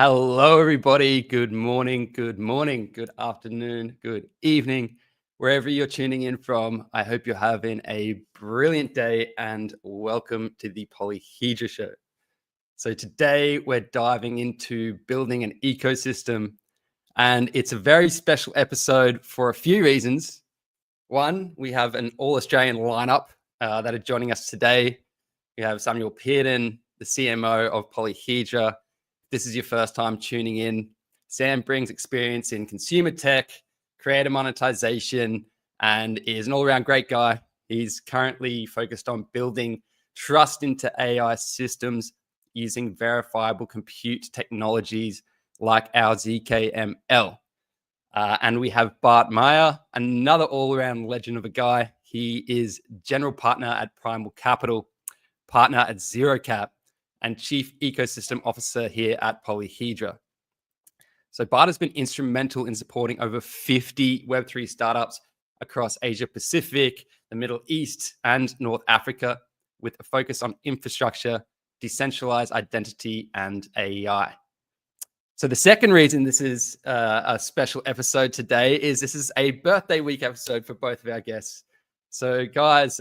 Hello, everybody. Good morning, good afternoon, good evening, wherever you're tuning in from. I hope you're having a brilliant day and welcome to the Polyhedra Show. So, today we're diving into building an ecosystem, and it's a very special episode for a few reasons. One, we have an all Australian lineup that are joining us today. We have Samuel Pearden, the CMO of Polyhedra. This is your first time tuning in. Sam brings experience in consumer tech, creator monetization, and is an all-around great guy. He's currently focused on building trust into AI systems using verifiable compute technologies like our ZKML. And we have Bart Meyer, another all-around legend of a guy. He is general partner at Primal Capital, partner at ZeroCap, and Chief Ecosystem Officer here at Polyhedra. So Bart has been instrumental in supporting over 50 Web3 startups across Asia Pacific, the Middle East, and North Africa, with a focus on infrastructure, decentralized identity, and AI. So the second reason this is a special episode today is this is a birthday week episode for both of our guests. So guys,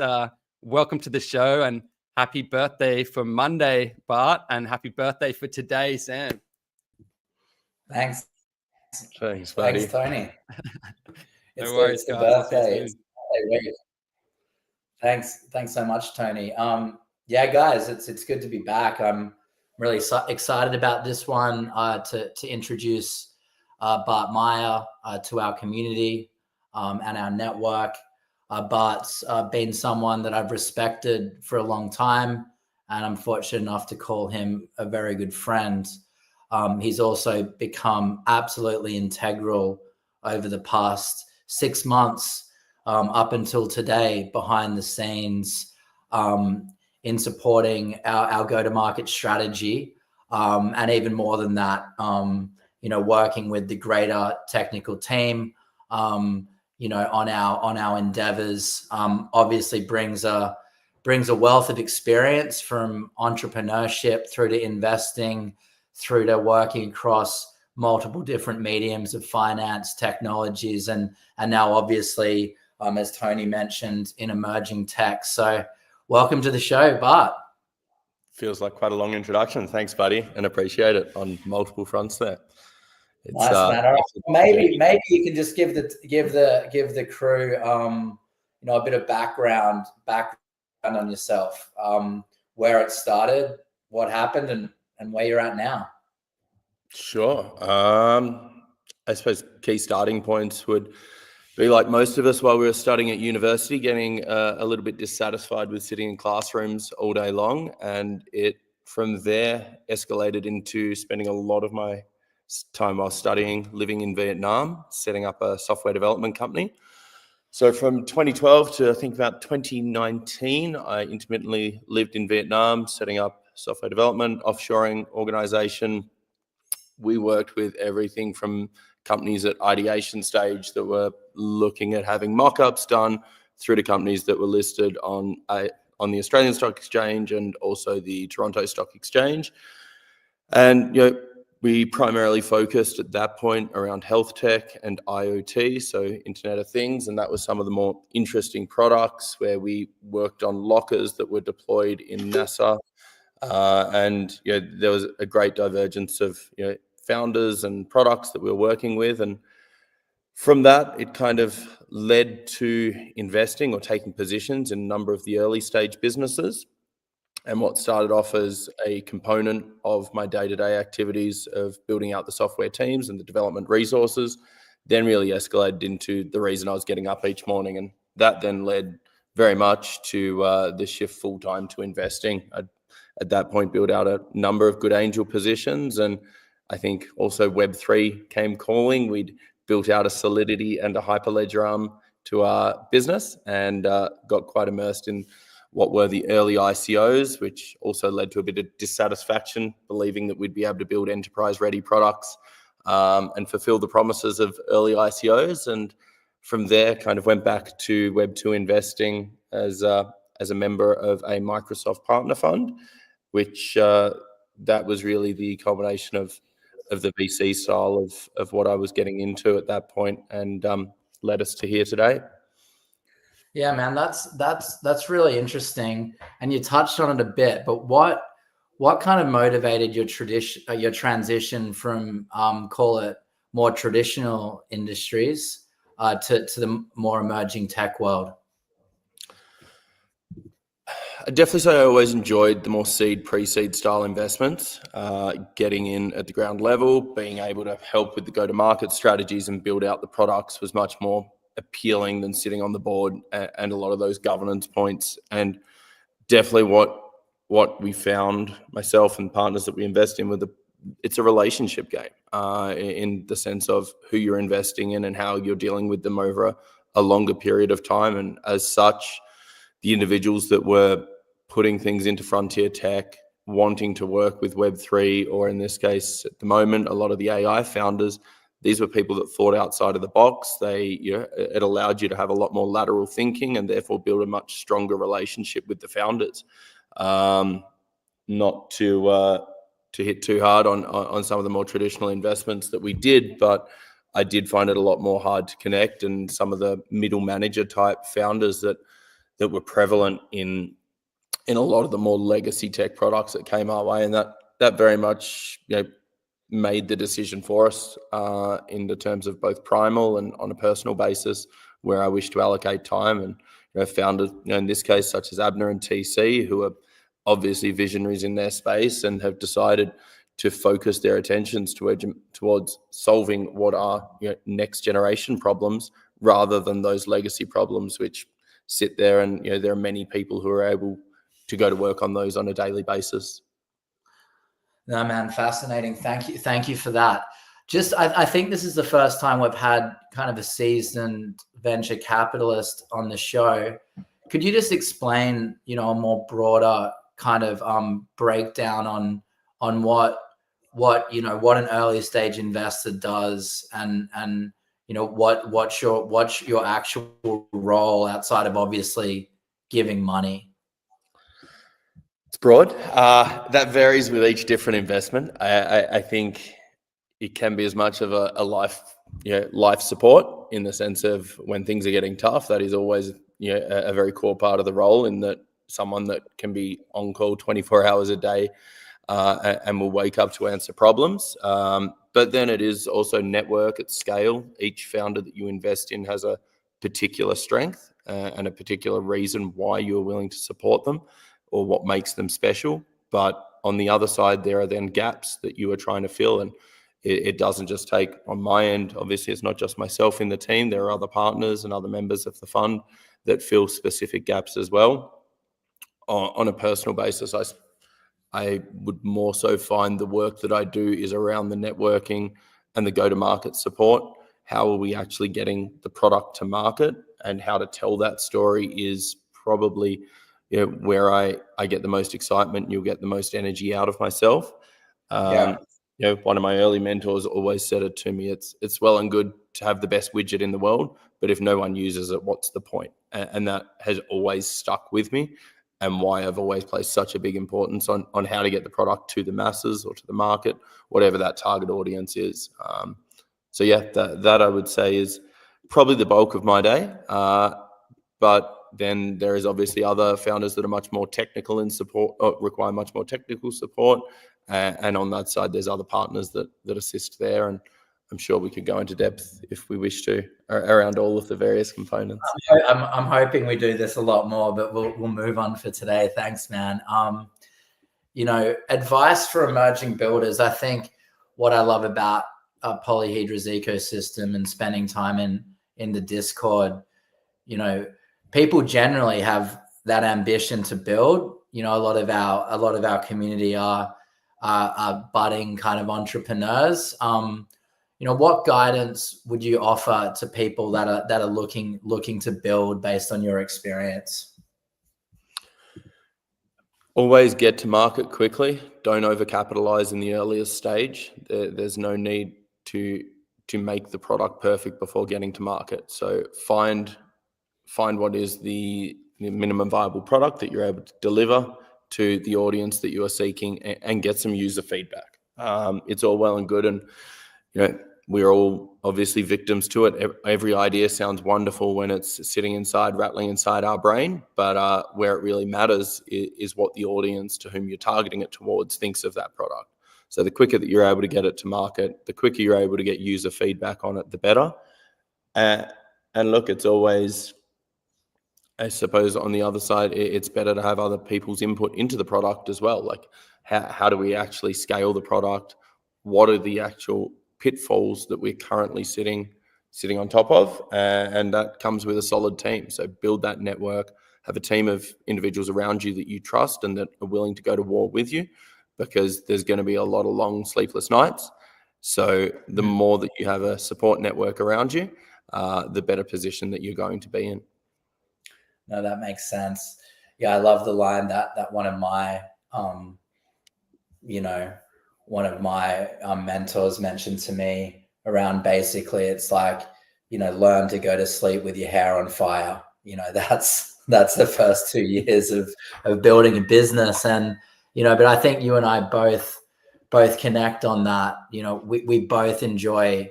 welcome to the show and happy birthday for Monday, Bart, and happy birthday for today, Sam. Thanks. Thanks, buddy. Thanks, Tony. No worries, it's the guys. birthday. Thanks so much, Tony. Yeah, guys, it's good to be back. I'm really excited about this one to introduce Bart Meyer to our community and our network. Bart's been someone that I've respected for a long time, and I'm fortunate enough to call him a very good friend. He's also become absolutely integral over the past 6 months up until today behind the scenes in supporting our go-to-market strategy, and even more than that, working with the greater technical team, on our endeavors. Obviously brings a wealth of experience from entrepreneurship through to investing, through to working across multiple different mediums of finance, technologies, and now obviously, as Tony mentioned, in emerging tech. So welcome to the show, Bart. Feels like quite a long introduction. Thanks, buddy, and appreciate it on multiple fronts there. Nice, man. All right. Maybe you can just give the crew a bit of background on yourself, where it started, what happened, and where you're at now. Sure. I suppose key starting points would be like most of us while we were studying at university, getting a little bit dissatisfied with sitting in classrooms all day long, and it from there escalated into spending a lot of my time while studying, living in Vietnam, setting up a software development company. So from 2012 to I think about 2019, I intermittently lived in Vietnam, setting up software development, offshoring organization. We worked with everything from companies at ideation stage that were looking at having mock-ups done through to companies that were listed on the Australian Stock Exchange and also the Toronto Stock Exchange. And, we primarily focused at that point around health tech and IoT, so Internet of Things, and that was some of the more interesting products where we worked on lockers that were deployed in NASA. And there was a great divergence of founders and products that we were working with, and from that it kind of led to investing or taking positions in a number of the early stage businesses. And what started off as a component of my day-to-day activities of building out the software teams and the development resources then really escalated into the reason I was getting up each morning. And that then led very much to the shift full-time to investing. I'd, at that point, built out a number of good angel positions. And I think also Web3 came calling. We'd built out a Solidity and a Hyperledger arm to our business and got quite immersed in what were the early ICOs, which also led to a bit of dissatisfaction, believing that we'd be able to build enterprise-ready products and fulfill the promises of early ICOs. And from there, kind of went back to Web2 investing as a member of a Microsoft partner fund, which that was really the culmination of the VC style of what I was getting into at that point, and led us to here today. Yeah, man, that's really interesting, and you touched on it a bit. But what kind of motivated your transition from call it more traditional industries to the more emerging tech world? I definitely say I always enjoyed the more pre-seed style investments, getting in at the ground level, being able to help with the go-to-market strategies and build out the products was much more appealing than sitting on the board and a lot of those governance points. And definitely what we found, myself and partners that we invest in, it's a relationship game in the sense of who you're investing in and how you're dealing with them over a longer period of time. And as such, the individuals that were putting things into frontier tech, wanting to work with Web3, or in this case, at the moment, a lot of the AI founders, these were people that thought outside of the box. It allowed you to have a lot more lateral thinking and therefore build a much stronger relationship with the founders. Not to hit too hard on some of the more traditional investments that we did, but I did find it a lot more hard to connect, and some of the middle manager type founders that were prevalent in a lot of the more legacy tech products that came our way, and that very much made the decision for us in the terms of both Primal and on a personal basis where I wish to allocate time. And founders, in this case, such as Abner and TC, who are obviously visionaries in their space and have decided to focus their attentions towards solving what are next generation problems rather than those legacy problems which sit there. And there are many people who are able to go to work on those on a daily basis. No, man, fascinating. Thank you for that. I think this is the first time we've had kind of a seasoned venture capitalist on the show. Could you just explain, a more broader kind of breakdown on what an early stage investor does, and what's your actual role outside of obviously giving money? It's broad. That varies with each different investment. I think it can be as much of a life support in the sense of when things are getting tough. That is always a very core part of the role, in that someone that can be on call 24 hours a day and will wake up to answer problems. But then it is also network at scale. Each founder that you invest in has a particular strength and a particular reason why you're willing to support them, or what makes them special. But on the other side, there are then gaps that you are trying to fill. And it doesn't just take on my end. Obviously, it's not just myself in the team. There are other partners and other members of the fund that fill specific gaps as well. On a personal basis, I would more so find the work that I do is around the networking and the go-to-market support. How are we actually getting the product to market, and how to tell that story is probably where I get the most excitement, and you'll get the most energy out of myself. One of my early mentors always said it to me, it's well and good to have the best widget in the world, but if no one uses it, what's the point? And that has always stuck with me, and why I've always placed such a big importance on how to get the product to the masses or to the market, whatever that target audience is. So that I would say is probably the bulk of my day. But then there is obviously other founders that are much more technical in support, require much more technical support. And on that side, there's other partners that assist there. And I'm sure we could go into depth if we wish to around all of the various components. I'm hoping we do this a lot more, but we'll move on for today. Thanks, man. Advice for emerging builders. I think what I love about Polyhedra's ecosystem and spending time in the Discord, people generally have that ambition to build. A lot of our community are budding kind of entrepreneurs. What guidance would you offer to people that are looking to build based on your experience? Always get to market quickly. Don't overcapitalize in the earliest stage. There's no need to make the product perfect before getting to market. So find what is the minimum viable product that you're able to deliver to the audience that you are seeking, and get some user feedback. It's all well and good, and we're all obviously victims to it. Every idea sounds wonderful when it's sitting inside, rattling inside our brain, but where it really matters is what the audience to whom you're targeting it towards thinks of that product. So the quicker that you're able to get it to market, the quicker you're able to get user feedback on it, the better. And look, it's always, I suppose, on the other side, it's better to have other people's input into the product as well. Like, how do we actually scale the product? What are the actual pitfalls that we're currently sitting on top of? And that comes with a solid team. So build that network, have a team of individuals around you that you trust and that are willing to go to war with you, because there's going to be a lot of long sleepless nights. So the more that you have a support network around you, the better position that you're going to be in. No, that makes sense. Yeah, I love the line that one of my mentors mentioned to me around, basically it's like, learn to go to sleep with your hair on fire. That's the first 2 years of building a business. And, but I think you and I both connect on that. We both enjoy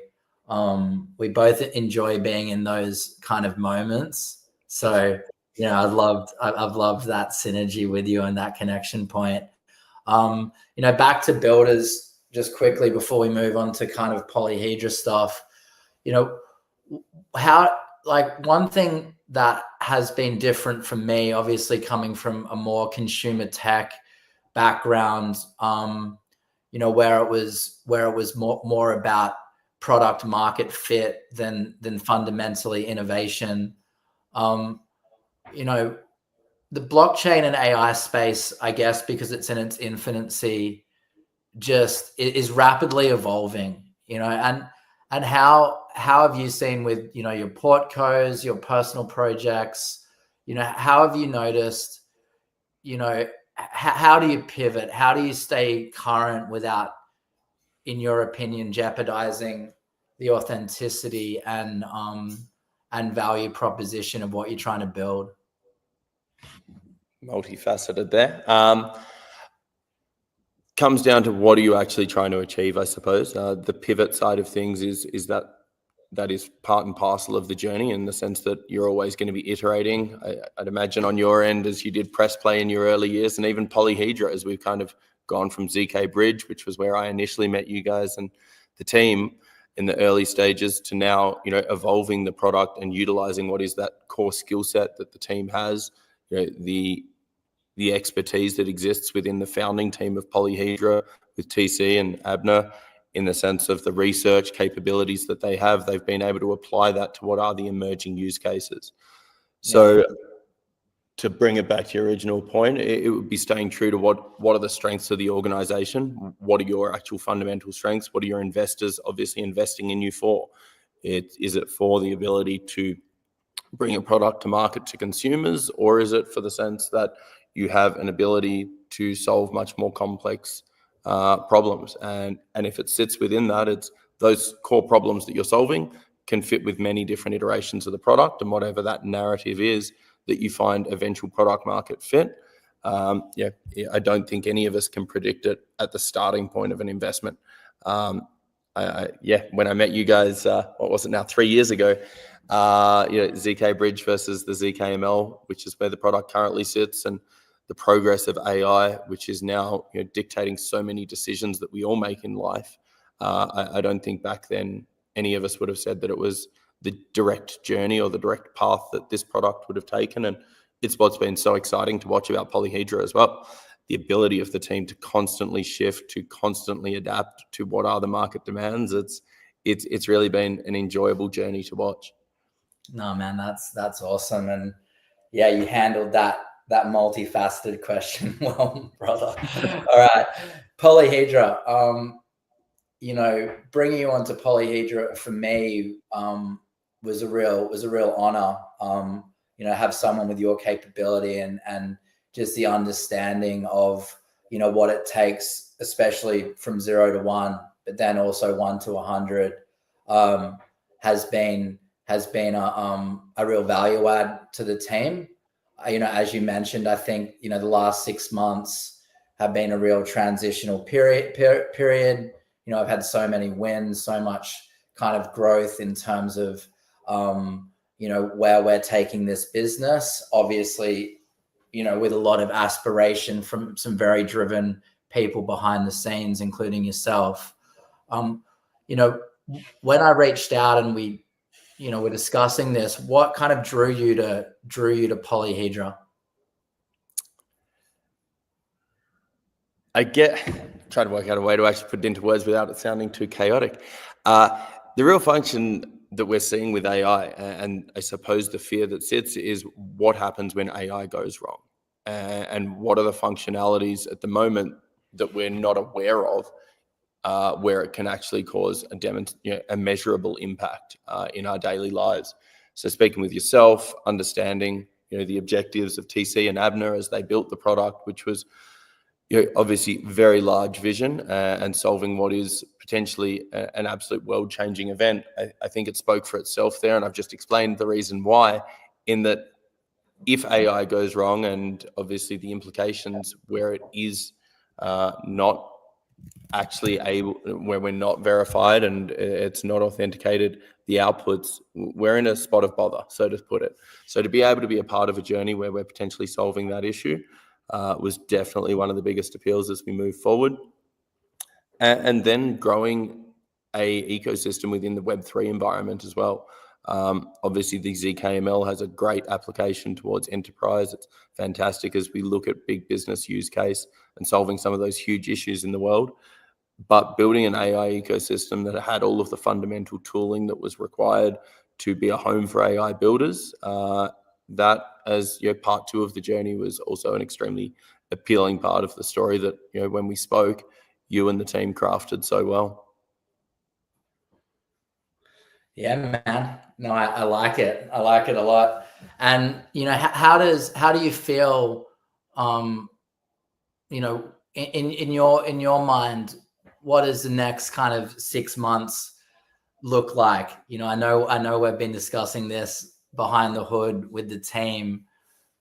being in those kind of moments. So, I've loved that synergy with you and that connection point. Back to builders just quickly before we move on to kind of Polyhedra stuff. One thing that has been different for me, obviously coming from a more consumer tech background, where it was more about product market fit than fundamentally innovation. The blockchain and AI space, I guess, because it's in its infancy, just is rapidly evolving, and how have you seen with, your portcos, your personal projects, how have you noticed, how do you pivot? How do you stay current without, in your opinion, jeopardizing the authenticity and value proposition of what you're trying to build? Multifaceted there. Comes down to what are you actually trying to achieve, I suppose. The pivot side of things is that is part and parcel of the journey, in the sense that you're always going to be iterating. I'd imagine on your end, as you did Press Play in your early years, and even Polyhedra, as we've kind of gone from ZK Bridge, which was where I initially met you guys and the team in the early stages, to now, evolving the product and utilizing what is that core skill set that the team has, the expertise that exists within the founding team of Polyhedra with TC and Abner, in the sense of the research capabilities that they have. They've been able to apply that to what are the emerging use cases. So to bring it back to your original point, it would be staying true to what are the strengths of the organization? What are your actual fundamental strengths? What are your investors obviously investing in you for? Is it for the ability to bring a product to market to consumers, or is it for the sense that you have an ability to solve much more complex problems? And if it sits within that, it's those core problems that you're solving can fit with many different iterations of the product, and whatever that narrative is that you find eventual product market fit. I don't think any of us can predict it at the starting point of an investment. When I met you guys, what was it now, 3 years ago, ZK Bridge versus the ZKML, which is where the product currently sits, and the progress of AI, which is now dictating so many decisions that we all make in life. I don't think back then any of us would have said that it was the direct journey or the direct path that this product would have taken. And it's what's been so exciting to watch about Polyhedra as well. The ability of the team to constantly shift, to constantly adapt to what are the market demands. It's really been an enjoyable journey to watch. No, man, that's awesome. And yeah, you handled that multifaceted question well, brother. All right, Polyhedra. Bringing you onto Polyhedra for me was a real honor. Have someone with your capability and just the understanding of what it takes, especially from 0 to 1, but then also 1 to 100, has been a real value add to the team. As you mentioned, I think the last 6 months have been a real transitional period. You know, I've had so many wins, so much kind of growth in terms of, you know, where we're taking this business. Obviously, you know, with a lot of aspiration from some very driven people behind the scenes, including yourself. You know, when I reached out and we, you know, we're discussing this, what kind of drew you to Polyhedra? Try to work out a way to actually put it into words without it sounding too chaotic. The real function that we're seeing with AI, and I suppose the fear that sits, is what happens when AI goes wrong, and what are the functionalities at the moment that we're not aware of, where it can actually cause a measurable impact in our daily lives. So speaking with yourself, understanding, you know, the objectives of TC and Abner as they built the product, which was, you know, obviously very large vision, and solving what is potentially an absolute world-changing event. I think it spoke for itself there, and I've just explained the reason why, in that if AI goes wrong, and obviously the implications where it is not actually able, where we're not verified and it's not authenticated, the outputs, we're in a spot of bother, so to put it. So to be able to be a part of a journey where we're potentially solving that issue was definitely one of the biggest appeals as we move forward. And then growing a ecosystem within the Web3 environment as well. Obviously, the ZKML has a great application towards enterprise. It's fantastic as we look at big business use case and solving some of those huge issues in the world. But building an AI ecosystem that had all of the fundamental tooling that was required to be a home for AI builders, that, as you know, part 2 of the journey, was also an extremely appealing part of the story that, you know, when we spoke, you and the team crafted so well. Yeah, man. No, I like it. I like it a lot. And, you know, how do you feel, you know, in your mind, what does the next kind of 6 months look like? You know, I know we've been discussing this behind the hood with the team,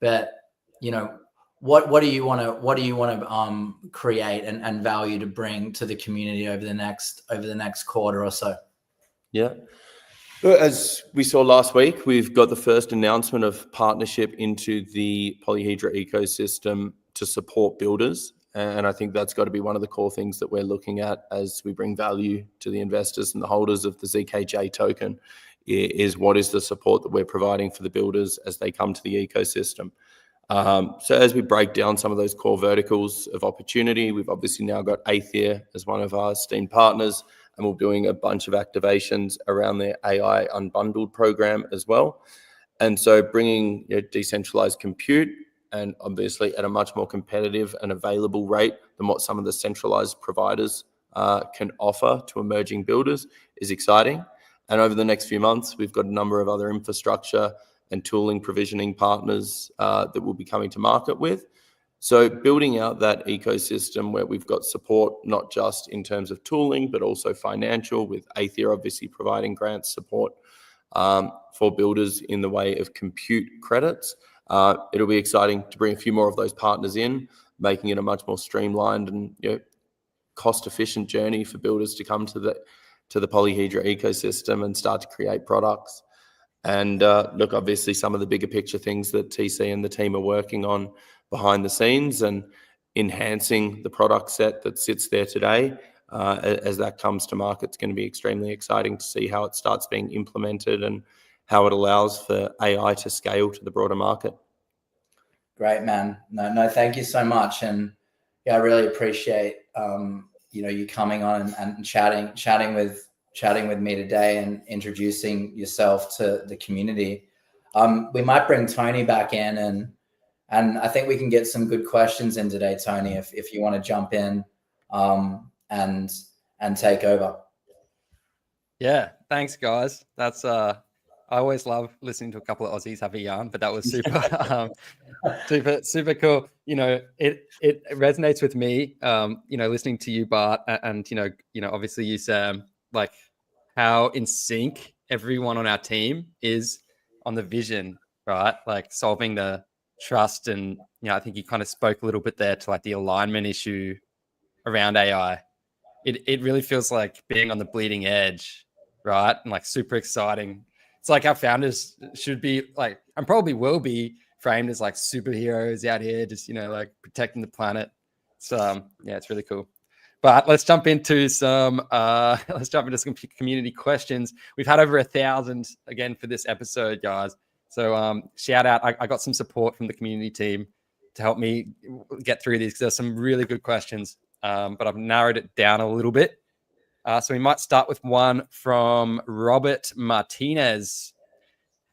but, you know, what do you want to create and value to bring to the community over the next quarter or so? Yeah. As we saw last week, we've got the first announcement of partnership into the Polyhedra ecosystem to support builders. And I think that's got to be one of the core things that we're looking at as we bring value to the investors and the holders of the ZKJ token, is what is the support that we're providing for the builders as they come to the ecosystem. So as we break down some of those core verticals of opportunity, we've obviously now got Aether as one of our esteemed partners, and we're doing a bunch of activations around their AI Unbundled program as well. And so bringing, you know, decentralized compute, and obviously at a much more competitive and available rate than what some of the centralized providers can offer to emerging builders, is exciting. And over the next few months, we've got a number of other infrastructure and tooling provisioning partners that we'll be coming to market with. So building out that ecosystem where we've got support, not just in terms of tooling, but also financial, with Aether obviously providing grant support for builders in the way of compute credits. It'll be exciting to bring a few more of those partners in, making it a much more streamlined and, you know, cost-efficient journey for builders to come to the Polyhedra ecosystem and start to create products. And look, obviously some of the bigger picture things that TC and the team are working on behind the scenes and enhancing the product set that sits there today, as that comes to market, it's going to be extremely exciting to see how it starts being implemented and how it allows for AI to scale to the broader market. Great, man. No, thank you so much. And yeah, I really appreciate, you know, you coming on and chatting with me today and introducing yourself to the community. We might bring Tony back in, and I think we can get some good questions in today, Tony, if you want to jump in and take over. Yeah, thanks, guys. That's I always love listening to a couple of Aussies have a yarn, but that was super cool. You know, it resonates with me. You know, listening to you, Bart, and you know, obviously you, Sam, like how in sync everyone on our team is on the vision, right? Like solving the trust and I think you kind of spoke a little bit there to like the alignment issue around AI. It really feels like being on the bleeding edge, right? And like super exciting. It's like our founders should be like, and probably will be framed as like superheroes out here, just, like protecting the planet. So it's really cool. But let's jump into some community questions. We've had over 1,000 again for this episode, guys. So shout out. I got some support from the community team to help me get through these, because there's some really good questions. But I've narrowed it down a little bit. So we might start with one from Robert Martinez.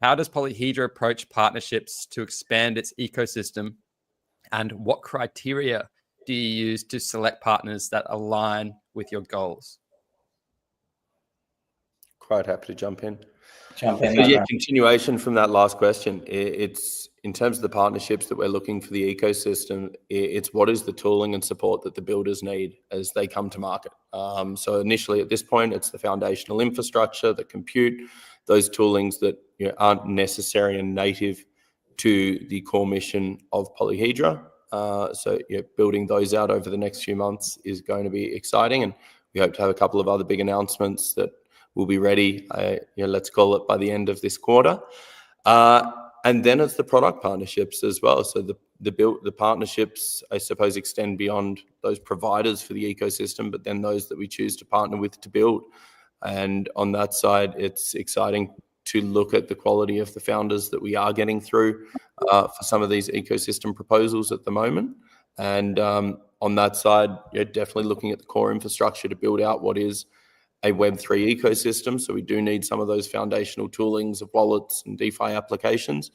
How does Polyhedra approach partnerships to expand its ecosystem? And what criteria do you use to select partners that align with your goals? Quite happy to jump in. Jump in. So yeah, continuation from that last question. It's in terms of the partnerships that we're looking for the ecosystem. It's what is the tooling and support that the builders need as they come to market. So initially, at this point, it's the foundational infrastructure, the compute, those toolings that aren't necessary and native to the core mission of Polyhedra. So building those out over the next few months is going to be exciting, and we hope to have a couple of other big announcements that will be ready, let's call it by the end of this quarter. And then it's the product partnerships as well. So the partnerships, I suppose, extend beyond those providers for the ecosystem, but then those that we choose to partner with to build. And on that side, it's exciting to look at the quality of the founders that we are getting through for some of these ecosystem proposals at the moment. And on that side, definitely looking at the core infrastructure to build out what is a Web3 ecosystem. So we do need some of those foundational toolings of wallets and DeFi applications.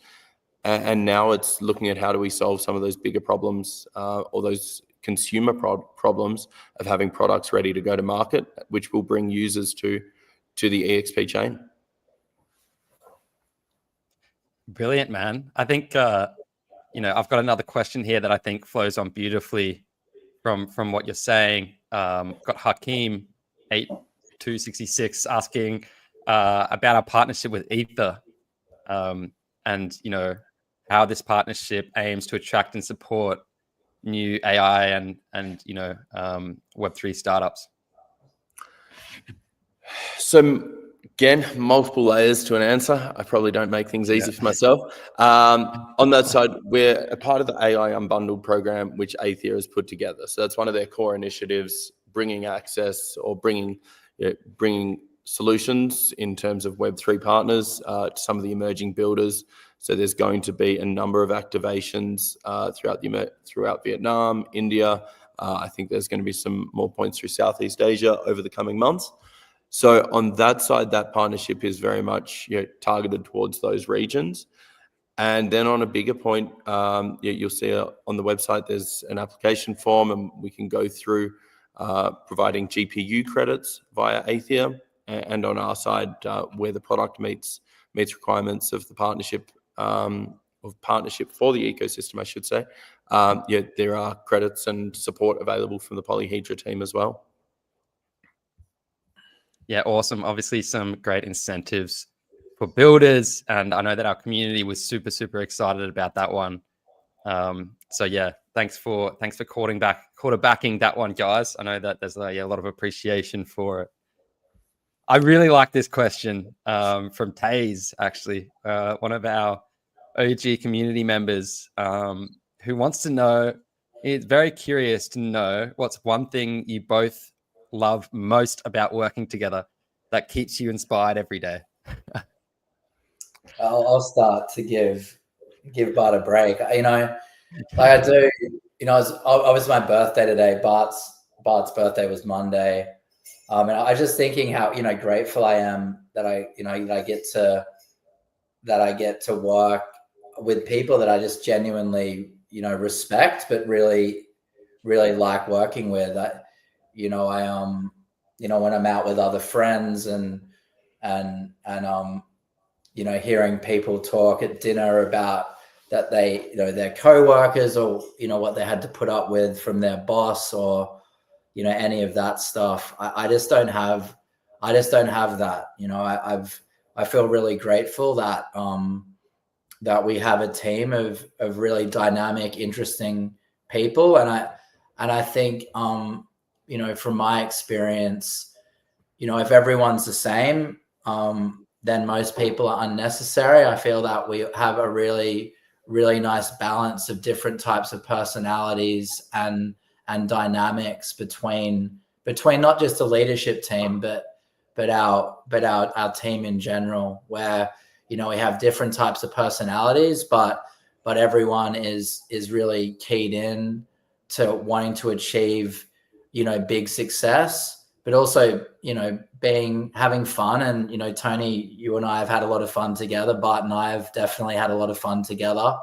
And now it's looking at how do we solve some of those bigger problems or those consumer problems of having products ready to go to market, which will bring users to the EXP chain. Brilliant, man. I think, I've got another question here that I think flows on beautifully from what you're saying. Got Hakeem 8266 asking about our partnership with Ether, and how this partnership aims to attract and support new AI and Web3 startups. So again, multiple layers to an answer. I probably don't make things easy for myself. On that side, we're a part of the AI Unbundled program, which Aethir has put together. So that's one of their core initiatives, bringing access or bringing solutions in terms of Web3 partners to some of the emerging builders. So there's going to be a number of activations throughout Vietnam, India. I think there's going to be some more points through Southeast Asia over the coming months. So on that side, that partnership is very much targeted towards those regions. And then on a bigger point, you'll see on the website there's an application form, and we can go through providing GPU credits via Aethir, and on our side, where the product meets requirements of the partnership for the ecosystem, I should say. There are credits and support available from the Polyhedra team as well. Yeah, awesome. Obviously, some great incentives for builders, and I know that our community was super, super excited about that one. So yeah, thanks for quarterbacking that one, guys. I know that there's a lot of appreciation for it. I really like this question from Taze, actually, one of our OG community members, who wants to know, is very curious to know what's one thing you both love most about working together that keeps you inspired every day. I'll start to give Bart a break. Like I do. It was my birthday today. Bart's birthday was Monday, and I was just thinking how grateful I am that I get to work with people that I just genuinely respect, but really like working with. When I'm out with other friends and hearing people talk at dinner about that their co-workers or what they had to put up with from their boss or any of that stuff. I just don't have that. I feel really grateful that that we have a team of really dynamic, interesting people. And I think, you know, from my experience, you know, if everyone's the same, then most people are unnecessary. I feel that we have a really, really nice balance of different types of personalities and dynamics between not just the leadership team, but our team in general, where, you know, we have different types of personalities, but everyone is really keyed in to wanting to achieve, you know, big success, but also, you know, having fun. And, you know, Tony, you and I have had a lot of fun together. Bart and I have definitely had a lot of fun together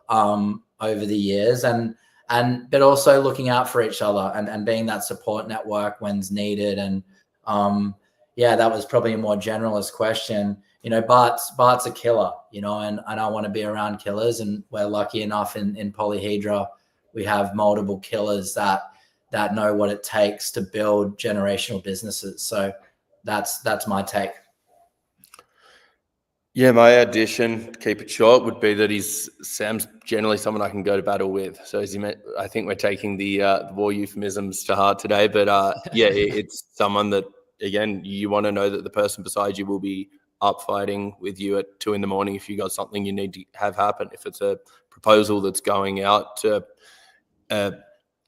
over the years, but also looking out for each other and being that support network when's needed. And yeah, that was probably a more generalist question. You know, Bart's a killer, you know, and I want to be around killers, and we're lucky enough in Polyhedra, we have multiple killers that know what it takes to build generational businesses. So that's my take. Yeah, my addition, to keep it short, would be that Sam's generally someone I can go to battle with. So as you meant, I think we're taking the war euphemisms to heart today, but yeah, it's someone that, again, you want to know that the person beside you will be up fighting with you at 2 a.m. if you got something you need to have happen. If it's a proposal that's going out to,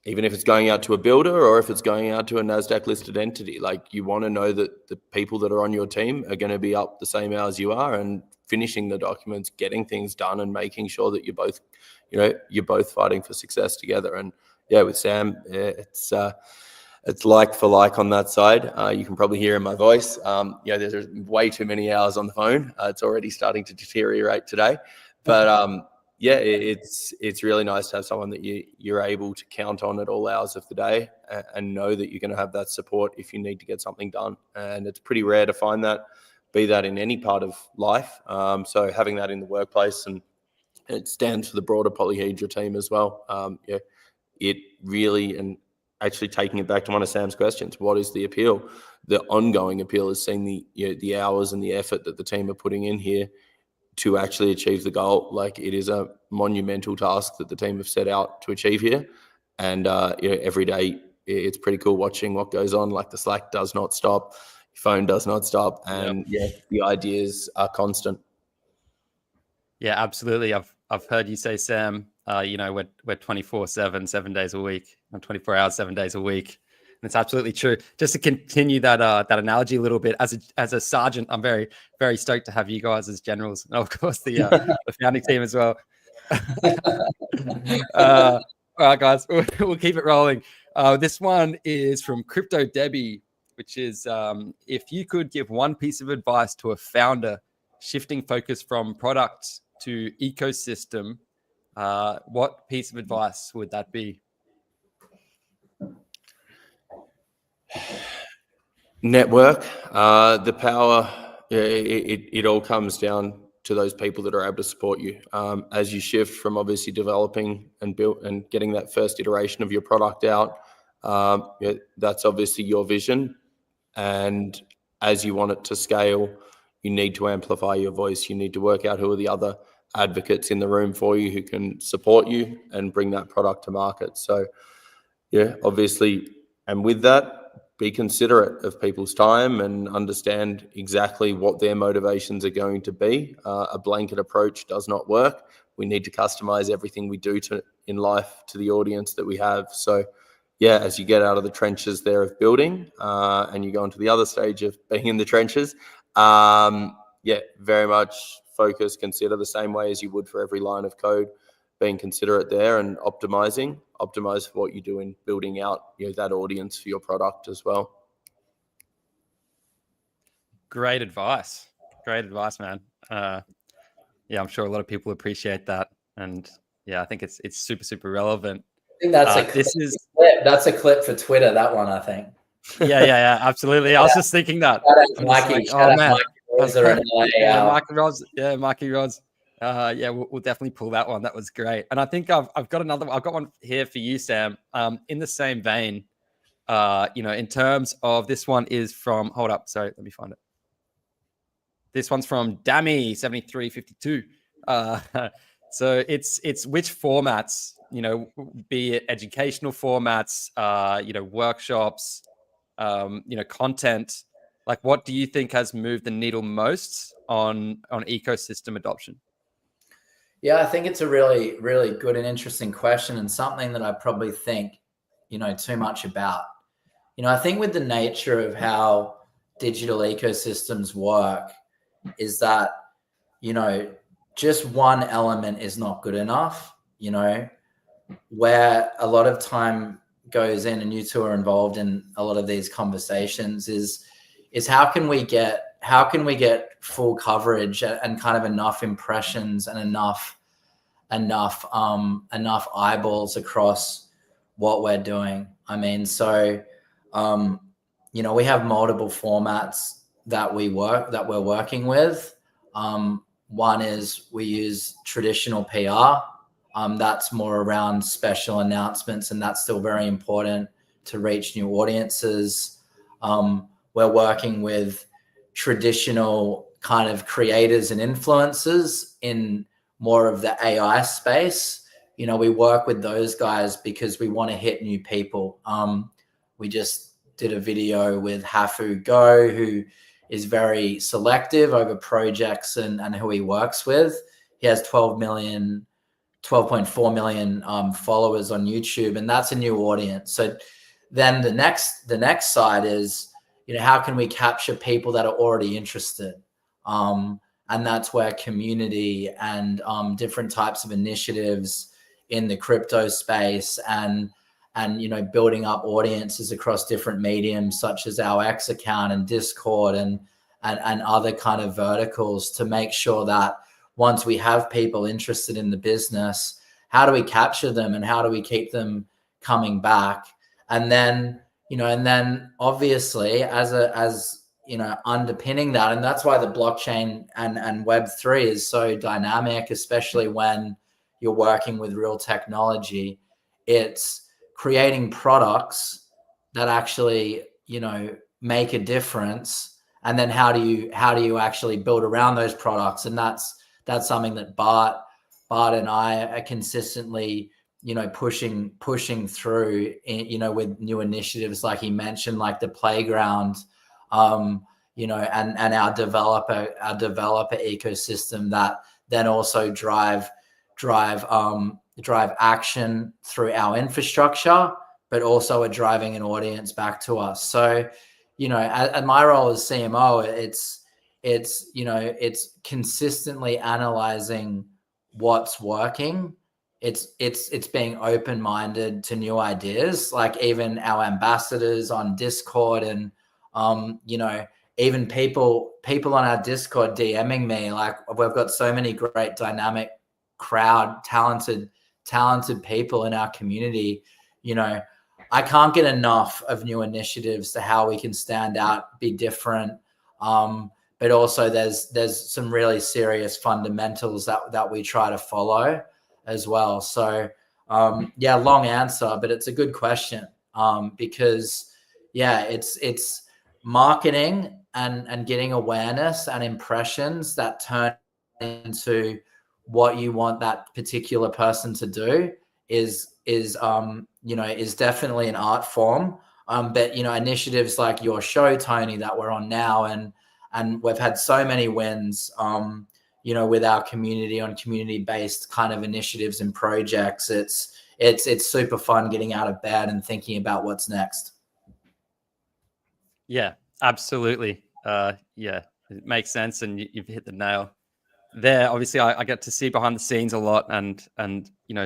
even if it's going out to a builder or if it's going out to a NASDAQ listed entity, like, you want to know that the people that are on your team are going to be up the same hours you are and finishing the documents, getting things done, and making sure that you're both fighting for success together. And yeah, with Sam, it's like for like on that side. You can probably hear in my voice. There's way too many hours on the phone. It's already starting to deteriorate today, but yeah, it's really nice to have someone that you're able to count on at all hours of the day, and know that you're going to have that support if you need to get something done. And it's pretty rare to find that, be that in any part of life. So having that in the workplace, and it stands for the broader Polyhedra team as well. It really, and actually taking it back to one of Sam's questions, what is the appeal? The ongoing appeal is seeing the hours and the effort that the team are putting in here to actually achieve the goal. Like, it is a monumental task that the team have set out to achieve here. And every day it's pretty cool watching what goes on. Like, the Slack does not stop, your phone does not stop, and the ideas are constant. Yeah, absolutely. I've heard you say, Sam, we're 24/7, 7 days a week, and 24 hours, 7 days a week. And it's absolutely true. Just to continue that analogy a little bit, as a sergeant, I'm very, very stoked to have you guys as generals, and of course the founding team as well. All right, guys, we'll keep it rolling. This one is from Crypto Debbie, which is, if you could give one piece of advice to a founder shifting focus from product to ecosystem, what piece of advice would that be? Network, the power. It all comes down to those people that are able to support you as you shift from obviously developing and build and getting that first iteration of your product out. That's obviously your vision, and as you want it to scale, you need to amplify your voice. You need to work out who are the other advocates in the room for you who can support you and bring that product to market. So yeah, obviously, and with that, be considerate of people's time and understand exactly what their motivations are going to be. A blanket approach does not work. We need to customize everything we do in life to the audience that we have. So yeah, as you get out of the trenches there of building and you go into the other stage of being in the trenches, very much focus, consider the same way as you would for every line of code, being considerate there and optimize for what you do in building out that audience for your product as well. Great advice, man. I'm sure a lot of people appreciate that, and yeah, I think it's super, super relevant. I think that's a clip for Twitter, that one, I think. Yeah, absolutely. I was just thinking that. Mikey Rods. We'll definitely pull that one. That was great. And I think I've got one here for you, Sam. In the same vein, in terms of, this one is from, hold up, sorry, let me find it. This one's from Dammy7352. Uh, so it's which formats, be it educational formats, workshops, content. Like, what do you think has moved the needle most on ecosystem adoption? Yeah, I think it's a really, really good and interesting question, and something that I probably think, too much about. I think with the nature of how digital ecosystems work is that, just one element is not good enough, where a lot of time goes in, and you two are involved in a lot of these conversations, is how can we get full coverage and kind of enough impressions and enough eyeballs across what we're doing. I mean, so we have multiple formats that we're working with. One is we use traditional PR. That's more around special announcements, and that's still very important to reach new audiences. We're working with traditional kind of creators and influencers in more of the AI space. We work with those guys because we want to hit new people. We just did a video with Hafu Go, who is very selective over projects and who he works with. He has 12.4 million followers on YouTube, and that's a new audience. So then the next side is, how can we capture people that are already interested? And that's where community and different types of initiatives in the crypto space and building up audiences across different mediums such as our X account and Discord and other kind of verticals, to make sure that once we have people interested in the business, how do we capture them and how do we keep them coming back? And then obviously as underpinning that, and that's why the blockchain and Web3 is so dynamic, especially when you're working with real technology. It's creating products that actually, make a difference. And then how do you actually build around those products? And that's something that Bart and I are consistently, pushing through, with new initiatives like he mentioned, like the playground, and our developer ecosystem that then also drive action through our infrastructure, but also are driving an audience back to us. So, at my role as CMO, it's consistently analyzing what's working. It's being open-minded to new ideas, like even our ambassadors on Discord and even people on our Discord DMing me. Like, we've got so many great dynamic crowd, talented people in our community. I can't get enough of new initiatives to how we can stand out, be different. But also there's some really serious fundamentals that we try to follow as well. So long answer, but it's a good question, because it's marketing and getting awareness and impressions that turn into what you want that particular person to do is definitely an art form. But initiatives like your show, Tony, that we're on now, and we've had so many wins with our community on community-based kind of initiatives and projects. It's super fun getting out of bed and thinking about what's next. Yeah, absolutely. It makes sense, and you've hit the nail there. Obviously, I get to see behind the scenes a lot, and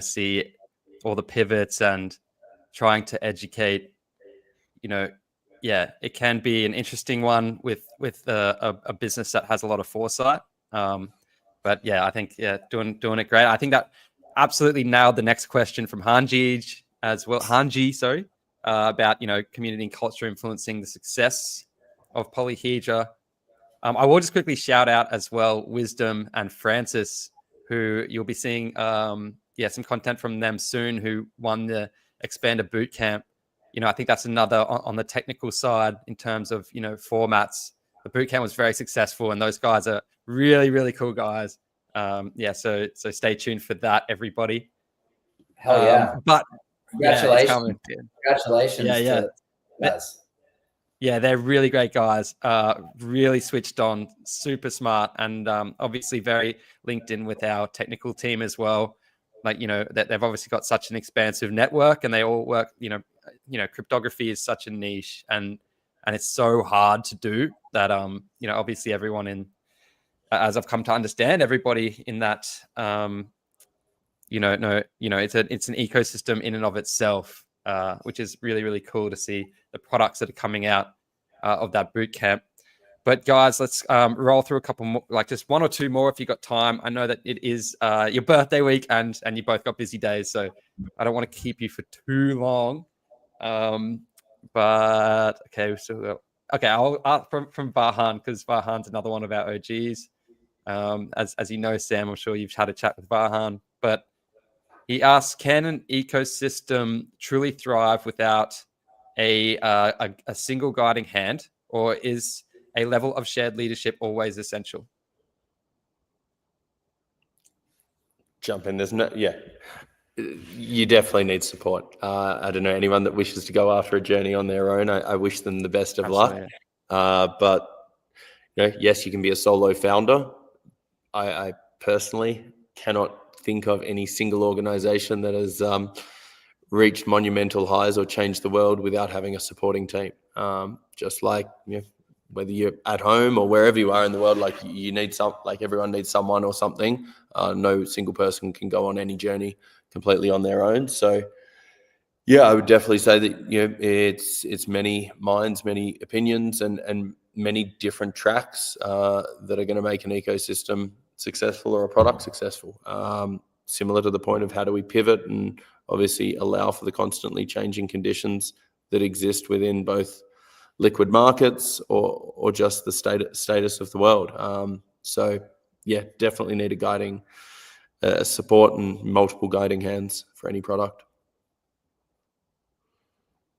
see all the pivots and trying to educate. It can be an interesting one with a business that has a lot of foresight. But I think doing it great. I think that absolutely nailed the next question from Hanji as well. Hanji, about community and culture influencing the success of Polyhedra. I will just quickly shout out as well Wisdom and Francis, who you'll be seeing some content from them soon, who won the Expander Bootcamp. I think that's another on the technical side in terms of formats. The bootcamp was very successful, and those guys are really, really cool guys. Yeah, so stay tuned for that, everybody. Hell yeah. But Congratulations. yeah, it's coming. Congratulations Yeah. to guys. Yeah, they're really great guys. Really switched on, super smart, and obviously very linked in with our technical team as well. Like, that they've obviously got such an expansive network, and they all work. Cryptography is such a niche, and it's so hard to do that. Obviously everyone as I've come to understand, everybody in that, it's an ecosystem in and of itself. Which is really, really cool to see the products that are coming out of that boot camp. But guys, let's roll through a couple more, like just one or two more if you got time. I know that it is your birthday week and you both got busy days, so I don't want to keep you for too long. But okay, I'll from Vahan, because Vahan's another one of our OGs. As you know, Sam, I'm sure you've had a chat with Vahan, but he asks, can an ecosystem truly thrive without a single guiding hand, or is a level of shared leadership always essential? Jump in. You definitely need support. I don't know, anyone that wishes to go after a journey on their own, I wish them the best of Absolutely. luck. But yes, you can be a solo founder. I personally cannot think of any single organization that has reached monumental highs or changed the world without having a supporting team. Just like whether you're at home or wherever you are in the world, like you need everyone needs someone or something. No single person can go on any journey completely on their own. So yeah, I would definitely say that it's many minds, many opinions, and many different tracks that are going to make an ecosystem successful or a product successful. Similar to the point of how do we pivot and obviously allow for the constantly changing conditions that exist within both liquid markets or just the status of the world. So yeah, definitely need a guiding support and multiple guiding hands for any product.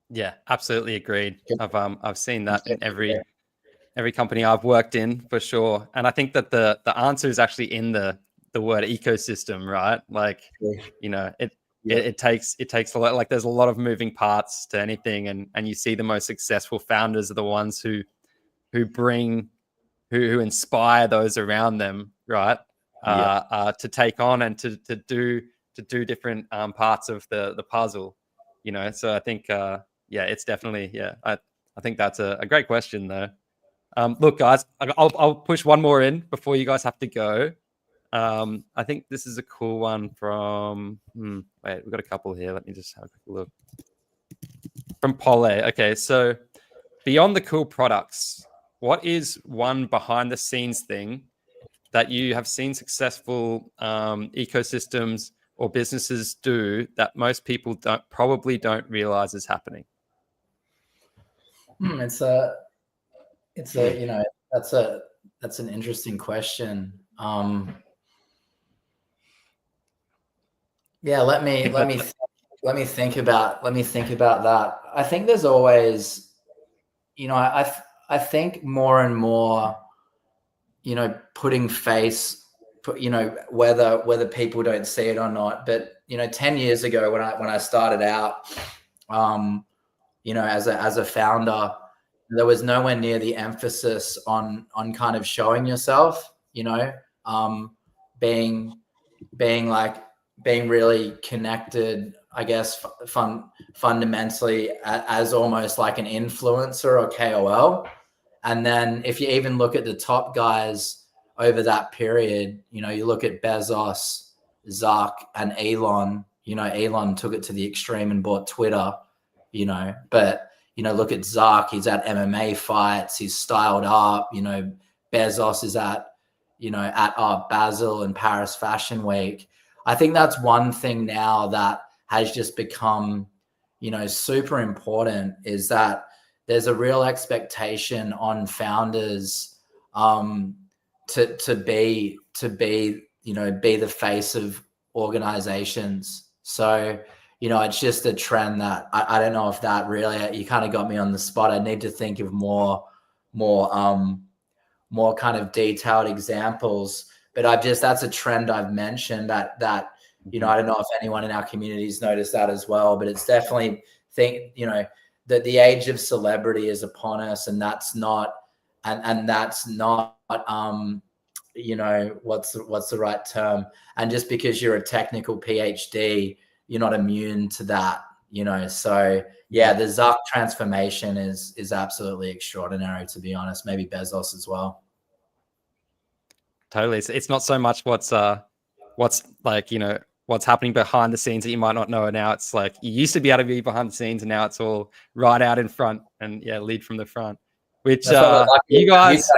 Yeah, absolutely agreed. I've seen that in every company I've worked in, for sure. And I think that the answer is actually in the word ecosystem, right? Like, it takes a lot. Like, there's a lot of moving parts to anything, and you see the most successful founders are the ones who inspire those around them, right? To take on and to do different parts of the puzzle, So I think it's definitely I think that's a great question though. Look, guys, I'll push one more in before you guys have to go. I think this is a cool one from. Wait, we've got a couple here. Let me just have a quick look. From Pole. Okay, so beyond the cool products, what is one behind the scenes thing that you have seen successful ecosystems or businesses do that most people probably don't realize is happening? That's an interesting question. Let me think about that. I think there's always, I think more and more, putting face, whether people don't see it or not. But 10 years ago when I started out, as a founder, there was nowhere near the emphasis on kind of showing yourself, being really connected, I guess, fundamentally as almost like an influencer or KOL. And then if you even look at the top guys over that period, you look at Bezos, Zuck, and Elon. Elon took it to the extreme and bought Twitter, but look at Zuck, he's at MMA fights, he's styled up, Bezos is at Art Basel and Paris Fashion Week. I think that's one thing now that has just become, super important, is that there's a real expectation on founders to be the face of organizations. So, it's just a trend that I don't know if that really, you kind of got me on the spot. I need to think of more kind of detailed examples. but that's a trend I've mentioned that I don't know if anyone in our community's noticed that as well, but it's definitely that the age of celebrity is upon us, and that's not what's the right term? And just because you're a technical PhD, you're not immune to that, So yeah, the Zuck transformation is absolutely extraordinary, to be honest. Maybe Bezos as well. Totally. It's not so much what's like, what's happening behind the scenes that you might not know. Now it's like you used to be able to be behind the scenes, and now it's all right out in front and lead from the front, which you guys,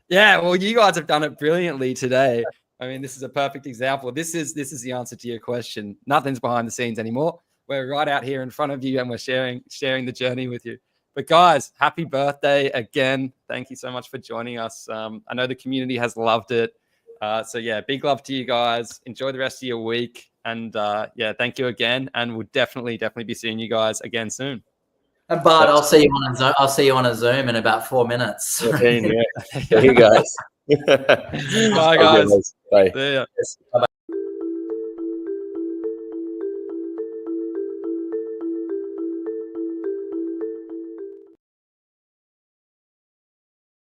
well, you guys have done it brilliantly today. I mean, this is a perfect example. This is the answer to your question. Nothing's behind the scenes anymore. We're right out here in front of you, and we're sharing the journey with you. But guys, happy birthday again. Thank you so much for joining us. I know the community has loved it. So yeah, big love to you guys. Enjoy the rest of your week. And thank you again. And we'll definitely be seeing you guys again soon. And Bart, I'll see you on a Zoom in about 4 minutes. Yeah. See you guys. Bye guys. Bye. See ya. Bye-bye.